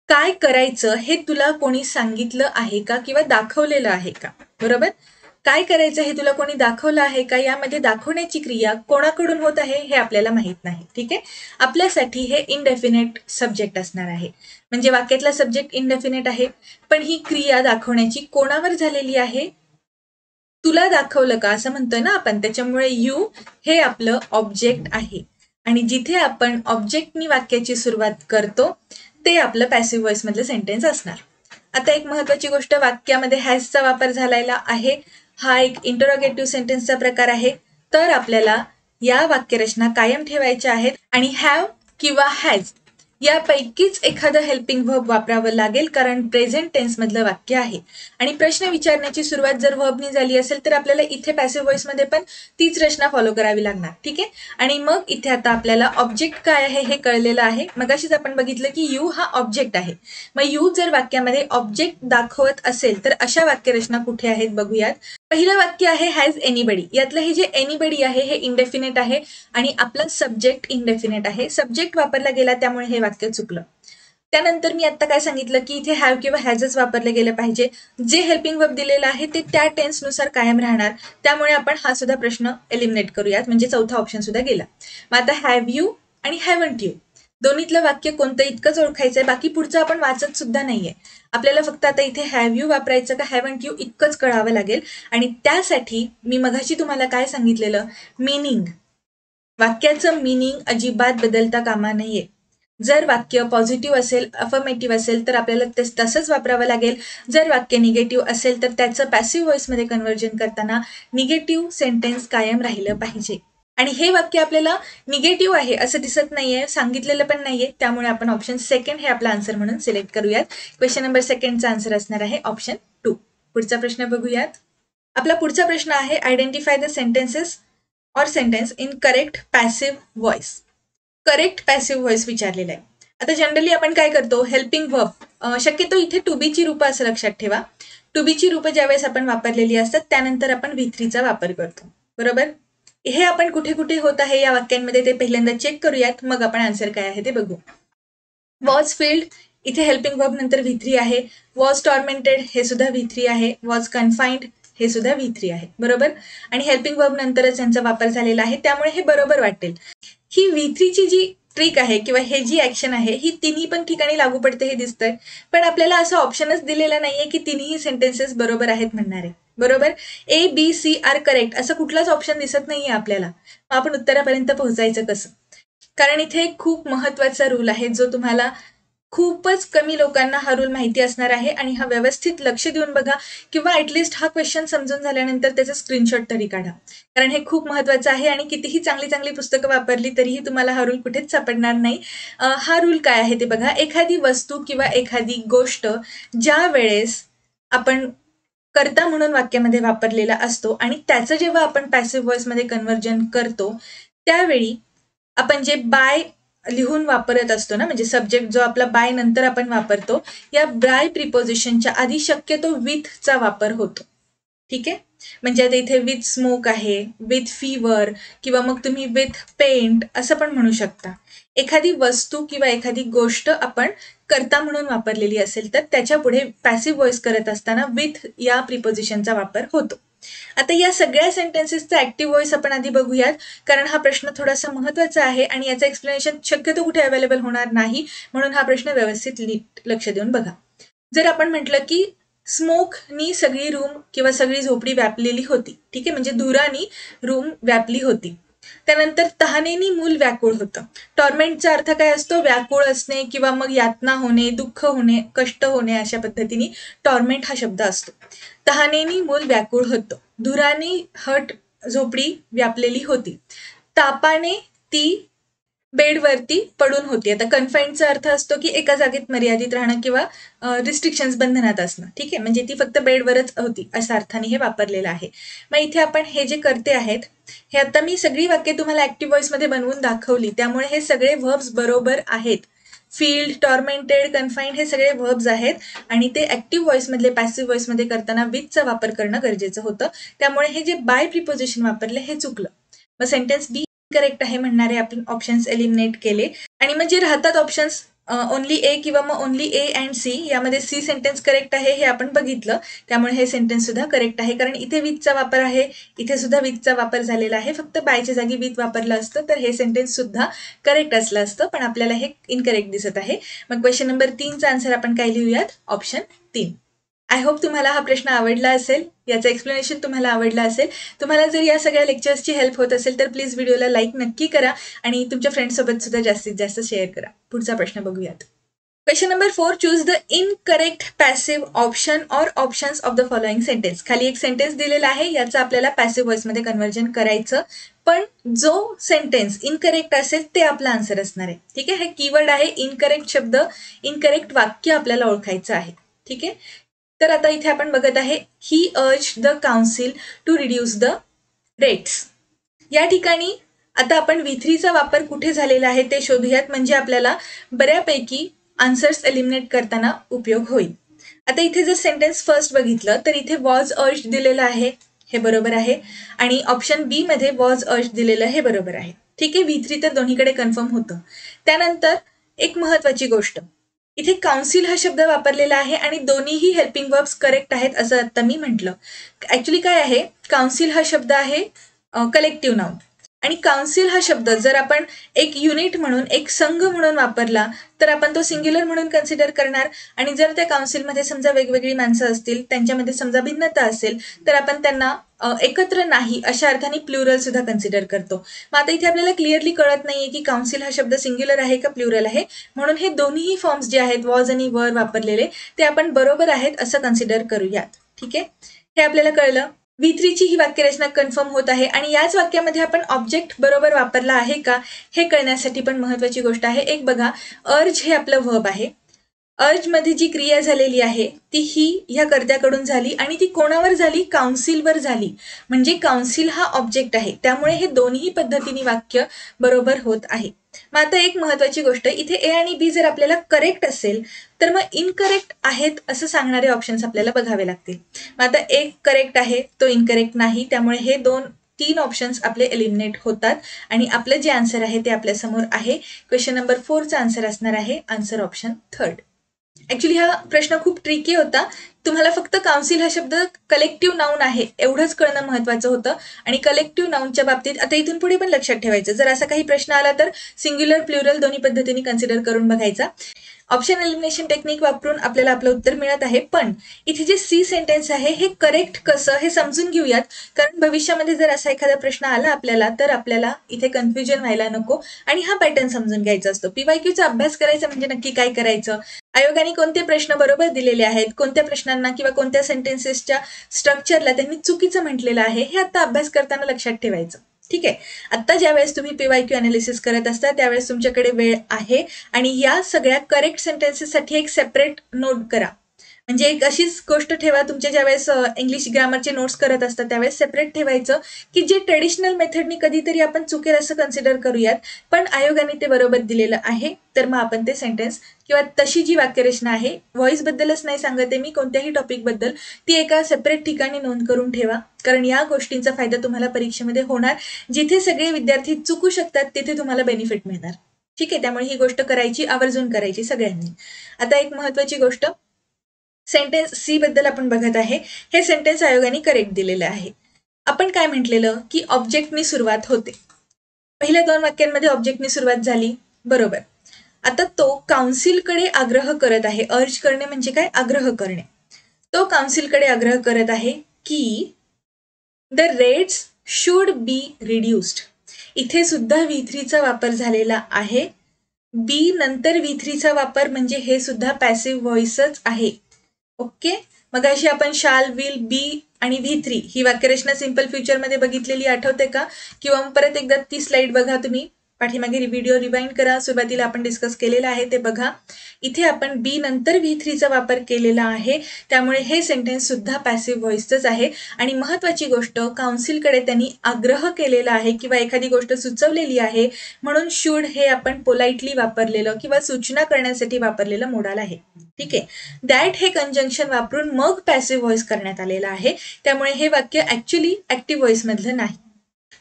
काय करायचं हे तुला कोणी सांगितलं आहे का किंवा दाखवलेलं आहे का, बरोबर. काय करायचं हे तुला कोणी दाखवलं आहे का, यामध्ये दाखवण्याची क्रिया कोणाकडून होत आहे हे आपल्याला माहित नाही. ठीक आहे. आपल्यासाठी हे इनडेफिनेट सब्जेक्ट असणार आहे. म्हणजे वाक्यातला सब्जेक्ट इनडेफिनेट आहे, पण ही क्रिया दाखवण्याची कोणावर झालेली आहे, तुला दाखवलं का असं म्हणतोय ना आपण. त्याच्यामुळे यू हे आपलं ऑब्जेक्ट आहे आणि जिथे आपण ऑब्जेक्टनी वाक्याची सुरुवात करतो ते आपलं पॅसिव्ह व्हॉइस मधलं सेंटेन्स असणार. आता एक महत्वाची गोष्ट, वाक्यामध्ये हॅजचा वापर झालेला आहे. हा एक इंटरोगेटिव्ह सेंटेन्सचा प्रकार आहे. तर आपल्याला या वाक्यरचना कायम ठेवायच्या आहेत आणि हॅव किंवा हॅज यापैकीच एखादं हेल्पिंग व्हर्ब वापरावं लागेल, कारण प्रेझेंट टेन्स मधलं वाक्य आहे. आणि प्रश्न विचारण्याची सुरुवात जर व्हर्बनी झाली असेल तर आपल्याला इथे पॅसिव्ह व्हॉइस मध्ये पण तीच रचना फॉलो करावी लागणार. ठीक आहे. आणि मग इथे आता आपल्याला ऑब्जेक्ट काय आहे हे कळलेलं आहे. मगाशीच आपण बघितलं की यू हा ऑब्जेक्ट आहे. मग यू जर वाक्यामध्ये ऑब्जेक्ट दाखवत असेल तर अशा वाक्यरचना कुठे आहेत बघूयात. पहिलं वाक्य आहे हॅज एनीबडी. यातलं हे जे एनीबडी आहे हे इनडेफिनेट आहे आणि आपला सब्जेक्ट इनडेफिनेट आहे. सब्जेक्ट वापरला गेला त्यामुळे हे वाक्य चुकलं. त्यानंतर मी आता काय सांगितलं की इथे हॅव किंवा हॅजच वापरले गेलं पाहिजे. जे हेल्पिंग वर्ब दिलेलं आहे ते त्या टेन्सनुसार कायम राहणार. त्यामुळे आपण हा सुद्धा प्रश्न एलिमिनेट करूयात, म्हणजे चौथा ऑप्शन सुद्धा गेला. मग आता हॅव यू आणि हॅवंट यू दोन्हीतलं वाक्य कोणतं इतकंच ओळखायचंय. बाकी पुढचं आपण वाचत सुद्धा नाहीये. आपल्याला फक्त आता इथे हॅव यू वापरायचं का हॅवंट यू इतकंच कळावं लागेल. आणि त्यासाठी मी मगाशी तुम्हाला काय सांगितलेलं, मीनिंग, वाक्याचं मीनिंग अजिबात बदलता कामा नये. जर वाक्य पॉझिटिव्ह असेल, अफर्मेटिव्ह असेल तर आपल्याला ते तसंच वापरावं लागेल. जर वाक्य निगेटिव्ह असेल तर त्याचं पॅसिव्ह व्हॉइसमध्ये कन्व्हर्जन करताना निगेटिव्ह सेंटेन्स कायम राहिलं पाहिजे. आणि हे वाक्य आपल्याला निगेटिव्ह आहे असं दिसत नाहीये, सांगितलेलं पण नाहीये, त्यामुळे आपण ऑप्शन सेकंड हे आपला आन्सर म्हणून सिलेक्ट करूयात. क्वेश्चन नंबर सेकंडचा आन्सर असणार आहे ऑप्शन 2. पुढचा प्रश्न बघूयात. आपला पुढचा प्रश्न आहे identify the sentences or sentence in correct passive voice. Correct passive voice विचारलेला आहे. आता जनरली आपण काय करतो, हेल्पिंग वर्ब, शक्यतो इथे टू बीची रूपं असं लक्षात ठेवा. टू बीची रूपं ज्यावेळेस आपण वापरलेली असतात त्यानंतर आपण V3चा वापर करतो, बरोबर. हे आपण कुठे कुठे होत आहे या वाक्यांमध्ये ते पहिल्यांदा चेक करूयात, मग आपण आन्सर काय आहे ते बघू. वॉज फील्ड, इथे हेल्पिंग वर्ब नंतर V3 आहे. वॉज टॉर्मेंटेड, हे सुद्धा V3 आहे. वॉज कन्फाइंड, हे सुद्धा V3 आहे, बरोबर. आणि हेल्पिंग वर्ब नंतरच यांचा वापर झालेला आहे, त्यामुळे हे बरोबर वाटेल. ही V3ची जी ट्रिक आहे किंवा हे जी ऍक्शन आहे ही तिन्ही पण ठिकाणी लागू पडते हे दिसतंय, पण आपल्याला असं ऑप्शनच दिलेला नाहीये की तिन्ही सेंटेन्सेस बरोबर आहेत म्हणणारे, बरोबर. A, B, C are correct असं कुठलाच ऑप्शन दिसत नाहीये आपल्याला. आपण उत्तरापर्यंत पोहोचायचं कसं? कारण इथे एक खूप महत्वाचा रूल आहे जो तुम्हाला खूपच कमी लोकांना हा रूल माहिती असणार आहे, आणि हा व्यवस्थित लक्ष देऊन बघा किंवा ऍटलिस्ट हा क्वेश्चन समजून झाल्यानंतर त्याचा स्क्रीनशॉट तरी काढा, कारण हे खूप महत्वाचं आहे. आणि कितीही चांगली चांगली पुस्तकं वापरली तरीही तुम्हाला हा रूल कुठेच सापडणार नाही. हा रूल काय आहे ते बघा. एखादी वस्तू किंवा एखादी गोष्ट ज्या वेळेस आपण कर्ता म्हणून वाक्यामध्ये वापरलेला असतो आणि त्याचं जेव्हा आपण पॅसिव्ह व्हॉइसमध्ये कन्व्हर्जन करतो त्यावेळी आपण जे बाय लिहून वापरत असतो ना, म्हणजे सब्जेक्ट जो आपला बाय नंतर आपण वापरतो, या बाय प्रिपोजिशनच्या आधी शक्यतो विथचा वापर होतो, ठीक आहे. म्हणजे आता इथे विथ स्मोक आहे, विथ फीवर, किंवा मग तुम्ही विथ पेंट असं पण म्हणू शकता. एखादी वस्तू किंवा एखादी गोष्ट आपण कर्ता म्हणून वापरलेली असेल तर त्याच्या पुढे पॅसिव्ह व्हॉइस करत असताना विथ या प्रिपोजिशनचा वापर होतो. आता या सगळ्या सेंटेन्सेसचा ऍक्टिव्ह व्हॉइस आपण आधी बघूयात, कारण हा प्रश्न थोडासा महत्वाचा आहे आणि याचं एक्सप्लेनेशन शक्यतो कुठे अवेलेबल होणार नाही, म्हणून हा प्रश्न व्यवस्थित लक्ष देऊन बघा. जर आपण म्हटलं की स्मोकनी सगळी रूम किंवा सगळी झोपडी व्यापलेली होती, ठीक आहे, म्हणजे धुरानी रूम व्यापली होती. त्यानंतर तहानेनी मूल व्याकुळ होतं. टॉर्मेंटचा अर्थ काय असतो, व्याकुळ असणे किंवा मग यातना होणे, दुःख होणे, कष्ट होणे, अशा पद्धतीने टॉर्मेंट हा शब्द असतो. तहानेनी मूल व्याकुळ होतं. धुराने हट झोपडी व्यापलेली होती. तापाने ती बेडवरती पडून होती. आता कन्फाईनचा अर्थ असतो की एका जागेत मर्यादित राहणं किंवा रिस्ट्रिक्शन्स बंधनात असणं, ठीक आहे, म्हणजे ती फक्त बेडवरच होती अशा अर्थाने हे वापरलेलं आहे. मग इथे आपण हे जे करते आहेत हे आता मी सगळी वाक्य तुम्हाला ऍक्टिव्ह व्हॉइसमध्ये बनवून दाखवली, त्यामुळे हे सगळे व्हर्ब्स बरोबर आहेत. फील्ड, टॉर्मेंटेड, कन्फाईन्ड हे सगळे व्हर्ब्स आहेत आणि ते ऍक्टिव्ह व्हॉइसमधले पॅसिव्ह व्हॉइसमध्ये करताना विथचा वापर करणं गरजेचं होतं, त्यामुळे हे जे बाय प्रिपोजिशन वापरले हे चुकलं. मग सेंटेन्स बी करेक्ट आहे म्हणणारे आपण ऑप्शन्स एलिमिनेट केले, आणि मग जे राहतात ऑप्शन्स ओनली ए किंवा मग ओनली ए अँड सी, यामध्ये सी सेंटेन्स करेक्ट आहे हे आपण बघितलं, त्यामुळे हे सेंटेन्स सुद्धा करेक्ट आहे, कारण इथे विथचा वापर आहे, इथे सुद्धा विथचा वापर झालेला आहे. फक्त बायच्या जागी विथ वापरलं असतं तर हे सेंटेन्स सुद्धा करेक्ट असलं असतं, पण आपल्याला हे इनकरेक्ट दिसत आहे. मग क्वेश्चन नंबर 3चा आन्सर आपण काय लिहूयात, ऑप्शन 3. आय होप तुम्हाला हा प्रश्न आवडला असेल, याचं एक्सप्लेनेशन तुम्हाला आवडलं असेल. तुम्हाला जर या सगळ्या लेक्चर्सची हेल्प होत असेल तर प्लीज व्हिडिओला लाईक नक्की करा आणि तुमच्या फ्रेंड्ससोबत सुद्धा जास्तीत जास्त शेअर करा. पुढचा प्रश्न बघूयात. Question number 4, choose the incorrect passive option or options of the following sentence. खाली एक सेंटेन्स दिलेला आहे, याचं आपल्याला पॅसिव्ह व्हॉइसमध्ये कन्व्हर्जन करायचं, पण जो सेंटेन्स इनकरेक्ट असेल ते आपला आन्सर असणार आहे, ठीक आहे. हे कीवर्ड आहे इनकरेक्ट शब्द, इनकरेक्ट वाक्य आपल्याला ओळखायचं आहे, ठीक आहे. तर आता इथे आपण बघत आहे he urge the council to reduce the rates. या ठिकाणी आता आपण V3चा वापर कुठे झालेला आहे ते शोधूयात, म्हणजे आपल्याला बऱ्यापैकी आन्सर्स एलिमिनेट करताना उपयोग होईल. आता इथे जर सेंटेन्स फर्स्ट बघितलं तर इथे वॉज अर्ज दिलेलं आहे, हे बरोबर आहे, आणि ऑप्शन बी मध्ये वॉज अर्ज दिलेलं हे बरोबर आहे, ठीक आहे. V3 तर दोन्हीकडे कन्फर्म होतं. त्यानंतर एक महत्वाची गोष्ट, इथे काउन्सिल हा शब्द वापरलेला आहे आणि दोन्हीही हेल्पिंग वर्ब्स करेक्ट आहेत असं आता मी म्हटलं. ऍक्च्युली काय आहे, काउन्सिल हा शब्द आहे कलेक्टिव्ह नाउन, आणि काउन्सिल हा शब्द जर आपण एक युनिट म्हणून, एक संघ म्हणून वापरला तर आपण तो सिंग्युलर म्हणून कन्सिडर करणार, आणि जर त्या काउन्सिलमध्ये समजा वेगवेगळी माणसं असतील, त्यांच्यामध्ये समजा भिन्नता असेल तर आपण त्यांना एकत्र नाही अशा अर्थाने प्लुरल सुद्धा कन्सिडर करतो. मग आता इथे आपल्याला क्लिअरली कळत नाहीये की काउन्सिल हा शब्द सिंग्युलर आहे का प्लुरल आहे, म्हणून हे दोन्ही फॉर्म्स जे आहेत वॉज आणि वर वापरलेले ते आपण बरोबर आहेत असं कन्सिडर करूयात, ठीक आहे. हे आपल्याला कळलं. V3 ची ही वाक्यरचना कन्फर्म होत आहे आणि याच वाक्यामध्ये आपण ऑब्जेक्ट बरोबर वापरला आहे का हे कळण्यासाठी पण महत्वाची गोष्ट आहे. एक बघा, अर्ज हे आपलं व्हर्ब आहे. अर्ज मध्ये जी क्रिया झालेली आहे ती ही ह्या कर्त्याकडून झाली आणि ती कोणावर झाली? काउन्सिलवर झाली. म्हणजे काउन्सिल हा ऑब्जेक्ट आहे. त्यामुळे हे दोन्ही पद्धतीने वाक्य बरोबर होत आहे. मग आता एक महत्वाची गोष्ट, इथे ए आणि बी जर आपल्याला करेक्ट असेल तर मग इनकरेक्ट आहेत असं सांगणारे ऑप्शन्स आपल्याला बघावे लागतील. मग आता एक करेक्ट आहे, तो इनकरेक्ट नाही, त्यामुळे हे तीन ऑप्शन्स आपले एलिमिनेट होतात आणि आपलं जे आन्सर आहे ते आपल्या समोर आहे. क्वेश्चन नंबर 4चा आन्सर असणार आहे आन्सर ऑप्शन 3. ऍक्च्युली हा प्रश्न खूप ट्रिकी होता. तुम्हाला फक्त काउन्सिल हा शब्द कलेक्टिव्ह नाऊन आहे एवढंच कळणं महत्वाचं होतं आणि कलेक्टिव्ह नाऊनच्या बाबतीत आता इथून पुढे पण लक्षात ठेवायचं, जर असा काही प्रश्न आला तर सिंग्युलर प्लुरल दोन्ही पद्धतीने कन्सिडर करून बघायचा. ऑप्शन एलिमिनेशन टेक्निक वापरून आपल्याला आपलं उत्तर मिळत आहे. पण इथे जे सी सेंटेन्स आहे हे करेक्ट कसं हे समजून घेऊयात, कारण भविष्यामध्ये जर असा एखादा प्रश्न आला आपल्याला तर आपल्याला इथे कन्फ्युजन व्हायला नको आणि हा पॅटर्न समजून घ्यायचा असतो. पीवायक्यूचा अभ्यास करायचा म्हणजे नक्की काय करायचं, आयोगाने कोणते प्रश्न बरोबर दिलेले आहेत, कोणत्या प्रश्नांना किंवा कोणत्या सेंटेन्सेसच्या स्ट्रक्चरला त्यांनी चुकीचं म्हटलेलं आहे हे आता अभ्यास करताना लक्षात ठेवायचं. ठीक आहे. आता ज्यावेळेस तुम्ही पीवायक्यू अनालिसिस करत असता त्यावेळेस तुमच्याकडे वेळ आहे आणि या सगळ्या करेक्ट सेंटेन्सेससाठी एक सेपरेट नोट करा. म्हणजे एक अशीच गोष्ट ठेवा, तुमच्या ज्यावेळेस इंग्लिश ग्रामरचे नोट्स करत असतात त्यावेळेस सेपरेट ठेवायचं की जे ट्रेडिशनल मेथडनी कधीतरी आपण चुकेल असं कन्सिडर करूयात, पण आयोगाने ते बरोबर दिलेलं आहे तर मग आपण ते सेंटेन्स किंवा तशी जी वाक्यरचना आहे, व्हॉइस बद्दलच नाही सांगते मी, कोणत्याही टॉपिक बद्दल, ती एका सेपरेट ठिकाणी नोंद करून ठेवा. कारण या गोष्टींचा फायदा तुम्हाला परीक्षेमध्ये होणार. जिथे सगळे विद्यार्थी चुकू शकतात तिथे तुम्हाला बेनिफिट मिळणार. ठीक आहे, त्यामुळे ही गोष्ट करायची, आवर्जून करायची सगळ्यांनी. आता एक महत्वाची गोष्ट, सेंटेन्स सी बद्दल आपण बघत आहे. हे सेंटेन्स आयोगाने करेक्ट दिलेलं आहे. आपण काय म्हटलेलं की ऑब्जेक्टनी सुरुवात होते. पहिल्या 2 वाक्यांमध्ये ऑब्जेक्टनी सुरुवात झाली, बरोबर. आता तो काउन्सिलकडे आग्रह करत आहे. अर्ज करणे म्हणजे काय? आग्रह करणे. तो काउन्सिलकडे आग्रह करत आहे की the rates should be reduced. इथे सुद्धा V3 चा वापर झालेला आहे. बी नंतर V3 चा वापर म्हणजे हे सुद्धा पॅसिव्ह व्हॉइसच आहे. ओके, मग अशी आपण शाल, विल, बी आणि V3 ही वाक्यरचना सिंपल फ्युचर मध्ये बघितलेली आठवते का? किंवा परत एकदा ती स्लाइड बघा, तुम्ही पाठीमागे व्हिडिओ रिवाइंड करा, सुरुवातीला आपण डिस्कस केलेला आहे ते बघा. इथे आपण बी नंतर V3 चा वापर केलेला आहे, त्यामुळे हे सेंटेन्स सुद्धा पॅसिव्ह व्हॉइसच आहे. आणि महत्वाची गोष्ट, काउन्सिलकडे त्यांनी आग्रह केलेला आहे किंवा एखादी गोष्ट सुचवलेली आहे म्हणून शुड हे आपण पोलाइटली वापरलेलं किंवा सूचना करण्यासाठी वापरलेलं मोडाल आहे. ठीक आहे, दॅट हे कंजंक्शन वापरून मग पॅसिव्ह व्हॉइस करण्यात आलेलं आहे. त्यामुळे हे वाक्य ऍक्च्युली ऍक्टिव्ह व्हॉइस मधलं नाही.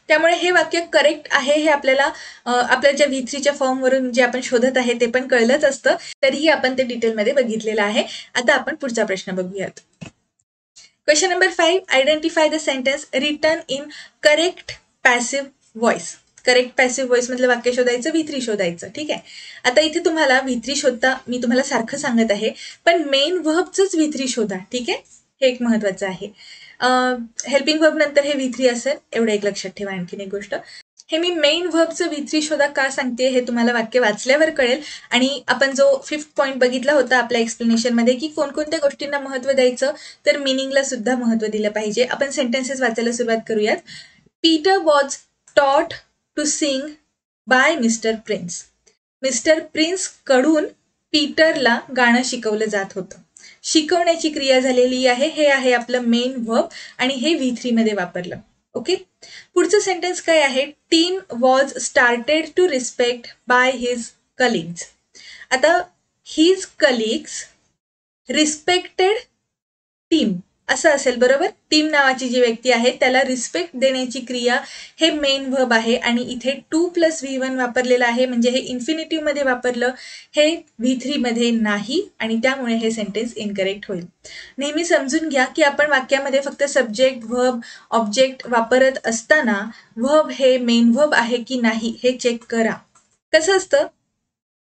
त्यामुळे हे वाक्य करेक्ट आहे हे आपल्याला आपल्या ज्या V3च्या फॉर्मवरून जे आपण शोधत आहे ते पण कळलंच असतं, तरीही आपण ते डिटेलमध्ये बघितलेलं आहे. आता आपण पुढचा प्रश्न बघूयात. Question number 5, identify the sentence written in correct passive voice. Correct passive voice मधलं वाक्य शोधायचं, V3 शोधायचं. ठीक आहे, आता इथे तुम्हाला V3 शोधता मी तुम्हाला सारखं सांगत आहे, पण मेन व्हर्बचंच V3 शोधा. ठीक आहे, हे एक महत्वाचं आहे. हेल्पिंग व्हर्ब नंतर हे V3 असेल, एवढं एक लक्षात ठेवा. आणखीन एक गोष्ट, हे मी मेन व्हर्बचं V3 शोधा का सांगते हे तुम्हाला वाक्य वाचल्यावर कळेल. आणि आपण जो 5th पॉईंट बघितला होता आपल्या एक्सप्लेनेशन मध्ये की कोणकोणत्या गोष्टींना महत्व द्यायचं, तर मिनिंगला सुद्धा महत्व दिलं पाहिजे. आपण सेंटेन्सेस वाचायला सुरुवात करूयात. Peter was taught to sing by mister Prince. Mister Prince कडून पीटरला गाणं शिकवलं जात होतं. शिकवण्याची क्रिया झालेली आहे, हे आहे आपलं मेन व्हर्ब आणि हे V3 मध्ये वापरलं. ओके, पुढचं सेंटेन्स काय आहे? Tim was started to respect by his colleagues. आता हिज कलिग्स रिस्पेक्टेड टीम असं असेल, बरोबर. टीम नावाची जी व्यक्ती आहे त्याला रिस्पेक्ट देण्याची क्रिया हे मेन व्हर्ब आहे आणि इथे 2+V1 वापरलेलं आहे, म्हणजे हे इन्फिनिटिव्ह मध्ये वापरलं, हे V3 मध्ये नाही आणि त्यामुळे हे सेंटेन्स इनकरेक्ट होईल. नेहमी समजून घ्या की आपण वाक्यामध्ये फक्त सब्जेक्ट, व्हर्ब, ऑब्जेक्ट वापरत असताना व्हर्ब हे मेन व्हर्ब आहे की नाही हे चेक करा. कसं असतं,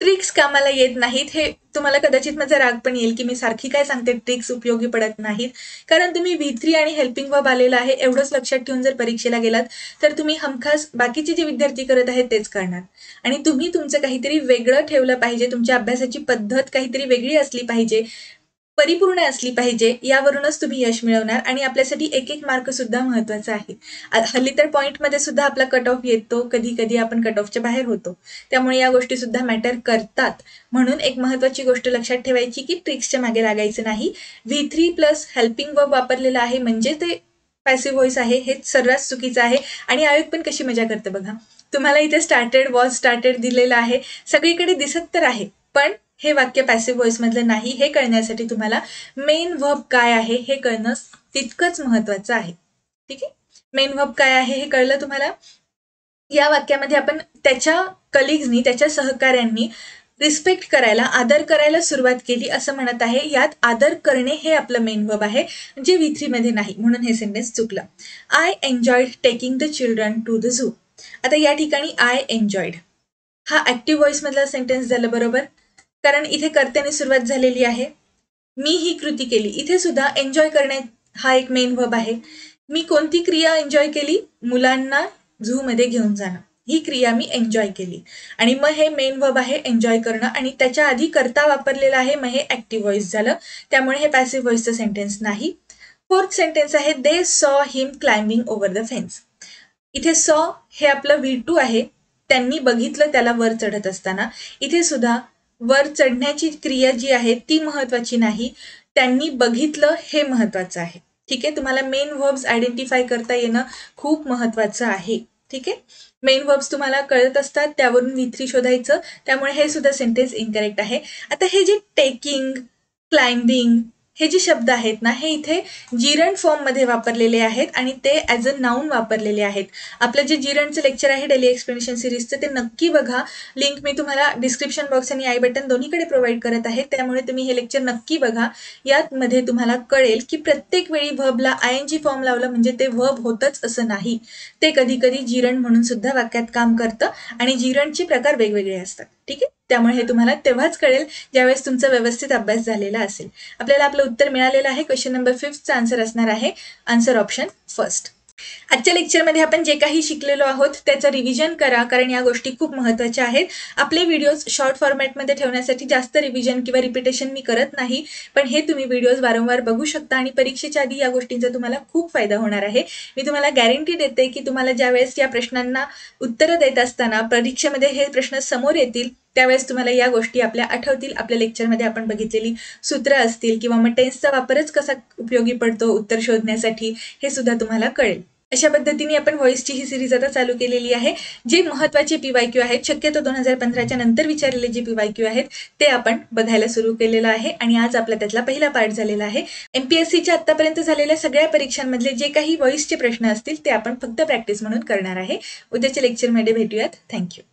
ट्रिक्स कामाला येत नाहीत. हे तुम्हाला कदाचित माझा राग पण येईल की मी सारखी काय सांगते, ट्रिक्स उपयोगी पडत नाहीत. कारण तुम्ही V3 आणि हेल्पिंग वर्ब आलेला आहे एवढंच लक्षात ठेवून जर परीक्षेला गेलात तर तुम्ही हमखास बाकीचे जे विद्यार्थी करत आहेत तेच करणार. आणि तुम्ही तुमचं काहीतरी वेगळं ठेवलं पाहिजे, तुमच्या अभ्यासाची पद्धत काहीतरी वेगळी असली पाहिजे. परिपूर्ण असली पाहिजे, यावरूनच तुम्ही यश मिळवणार आणि आपल्यासाठी एक एक मार्क सुद्धा महत्त्वाचा आहे. हल्ली तर पॉईंटमध्ये सुद्धा आपला कट ऑफ येतो, कधी कधी आपण कट ऑफच्या बाहेर होतो, त्यामुळे या गोष्टी सुद्धा मॅटर करतात. म्हणून एक महत्त्वाची गोष्ट लक्षात ठेवायची की ट्रिक्सच्या मागे लागायचं नाही. V3 प्लस हेल्पिंग वर्ब वापरलेलं आहे म्हणजे ते पॅसिव्ह व्हॉइस आहे, हे सर्रास चुकीचं आहे. आणि आयोग पण कशी मजा करते बघा, तुम्हाला इथे स्टार्टेड, वॉज स्टार्टेड दिलेलं आहे, सगळीकडे दिसत तर आहे, पण हे वाक्य पॅसिव्ह व्हॉइस मधलं नाही. हे कळण्यासाठी तुम्हाला मेन व्हर्ब काय आहे हे कळणं तितकंच महत्वाचं आहे. ठीक आहे, मेन व्हर्ब काय आहे हे कळलं तुम्हाला. या वाक्यामध्ये आपण त्याच्या कलिग्सनी, त्याच्या सहकाऱ्यांनी रिस्पेक्ट करायला, आदर करायला सुरुवात केली असं म्हणत आहे. यात आदर करणे हे आपलं मेन वर्ब आहे, जे V3 मध्ये नाही, म्हणून हे सेंटेन्स चुकलं. I enjoyed taking the children to the zoo. आता या ठिकाणी आय एन्जॉयड हा ऍक्टिव्ह व्हॉइस मधला सेंटेन्स झालं बरोबर, कारण इथे कर्त्याने सुरुवात झालेली आहे. मी ही कृती केली, इथे सुद्धा एन्जॉय करणे हा एक मेन वर्ब आहे. मी कोणती क्रिया एन्जॉय केली? मुलांना झू मध्ये घेऊन जाणं, ही क्रिया मी एन्जॉय केली. आणि मग हे मेन वर्ब आहे एन्जॉय करणं, आणि त्याच्या आधी कर्ता वापरलेला आहे, मग हे ऍक्टिव्ह व्हॉइस झालं, त्यामुळे हे पॅसिव्ह व्हॉइसचं सेंटेन्स नाही. फोर्थ सेंटेन्स आहे they saw him climbing over the fence. इथे सॉ हे आपलं V2 आहे, त्यांनी बघितलं त्याला वर चढत असताना. इथे सुद्धा वर चढण्याची क्रिया जी आहे ती महत्वाची नाही, त्यांनी बघितलं हे महत्वाचं आहे. ठीक आहे, तुम्हाला मेन वर्ब्स आयडेंटिफाय करता येणं खूप महत्वाचं आहे. ठीक आहे, मेन वर्ब्स तुम्हाला कळत असतात, त्यावरून V3 शोधायचं, त्यामुळे हे सुद्धा सेंटेन्स इनकरेक्ट आहे. आता हे जे टेकिंग, क्लाइम्बिंग हे जे शब्द आहेत ना, हे इथे जिरंड फॉर्म मध्ये वापरलेले आहेत आणि ते ॲज अ नाऊन वापरलेले आहेत. आपलं जे जिरंडचं लेक्चर आहे डेली एक्सप्लेनेशन सिरीजचं, ते नक्की बघा. लिंक मी तुम्हाला डिस्क्रिप्शन बॉक्स आणि आय बटन दोन्हीकडे प्रोव्हाइड करत आहे, त्यामुळे तुम्ही हे लेक्चर नक्की बघा. यामध्ये तुम्हाला कळेल की प्रत्येक वेळी व्हर्बला ING फॉर्म लावलं म्हणजे ते व्हर्ब होतच असं नाही, ते कधी कधी जिरंड म्हणून सुद्धा वाक्यात काम करतं आणि जिरंडचे प्रकार वेगवेगळे असतात. ठीक आहे, त्यामुळे हे तुम्हाला तेव्हाच कळेल ज्यावेळेस तुमचा व्यवस्थित अभ्यास झालेला असेल. आपल्याला आपलं उत्तर मिळालेलं आहे. क्वेश्चन नंबर 5चा आन्सर असणार आहे आन्सर ऑप्शन फर्स्ट. आजच्या लेक्चरमध्ये आपण जे काही शिकलेलो आहोत त्याचं रिव्हिजन करा, कारण या गोष्टी खूप महत्त्वाच्या आहेत. आपले व्हिडिओज शॉर्ट फॉर्मॅटमध्ये ठेवण्यासाठी जास्त रिव्हिजन किंवा रिपिटेशन मी करत नाही, पण हे तुम्ही व्हिडिओज वारंवार बघू शकता आणि परीक्षेच्या आधी या गोष्टींचा तुम्हाला खूप फायदा होणार आहे. मी तुम्हाला गॅरंटी देते की तुम्हाला ज्यावेळेस या प्रश्नांना उत्तरं देत असताना परीक्षेमध्ये हे प्रश्न समोर येतील, त्यावेळेस तुम्हाला या गोष्टी आपल्या आठवतील. आपल्या लेक्चरमध्ये आपण बघितलेली सूत्र असतील किंवा मग टेन्सचा वापरच कसा उपयोगी पडतो उत्तर शोधण्यासाठी, हे सुद्धा तुम्हाला कळेल. अशा पद्धतीने आपण व्हॉइसची ही सिरीज आता चालू केलेली आहे. जे महत्त्वाचे PYQ आहेत, शक्यतो 2015च्या नंतर विचारलेले जे PYQ आहेत ते आपण बघायला सुरू केलेलं आहे आणि आज आपला त्यातला पहिला पार्ट झालेला आहे. MPSCच्या आतापर्यंत झालेल्या सगळ्या परीक्षांमधले जे काही व्हॉइसचे प्रश्न असतील ते आपण फक्त प्रॅक्टिस म्हणून करणार आहे. उद्याच्या लेक्चरमध्ये भेटूयात. थँक्यू.